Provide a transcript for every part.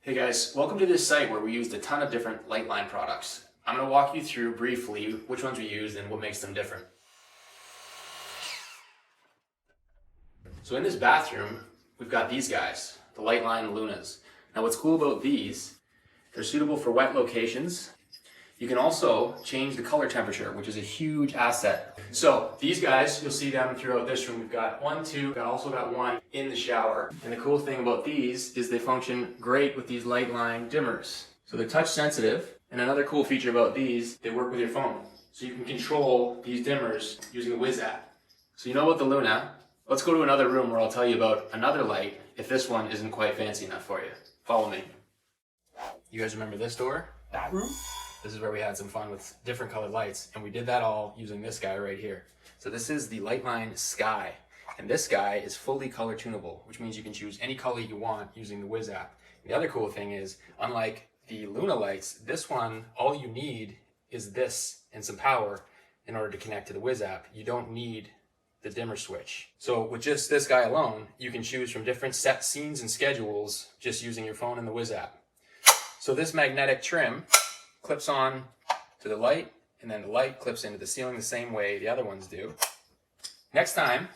Hey guys, welcome to this site where we used a ton of different Liteline products. I'm going to walk you through briefly which ones we used and what makes them different. So in this bathroom, we've got these guys, the Liteline Lunas. Now what's cool about these, they're suitable for wet locations. You can also change the color temperature, which is a huge asset. So these guys, you'll see them throughout this room. We've got one, two, we've also got one in the shower. And the cool thing about these is they function great with these Liteline dimmers. So they're touch sensitive. And another cool feature about these, they work with your phone. So you can control these dimmers using the Wiz app. So you know about the Luna. Let's go to another room where I'll tell you about another light if this one isn't quite fancy enough for you. Follow me. You guys remember this door? That room? This is where we had some fun with different colored lights, and we did that all using this guy right here. So this is the Liteline Sky, and this guy is fully color tunable, which means you can choose any color you want using the Wiz app. And the other cool thing is, unlike the Luna lights, this one, all you need is this and some power in order to connect to the Wiz app. You don't need the dimmer switch. So with just this guy alone, you can choose from different set scenes and schedules just using your phone and the Wiz app. So this magnetic trim clips on to the light, and then the light clips into the ceiling the same way the other ones do. Next time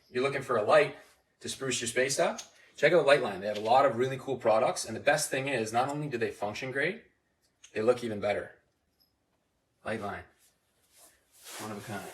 you're looking for a light to spruce your space up, check out Liteline. They have a lot of really cool products, and the best thing is not only do they function great, they look even better. Liteline, one of a kind.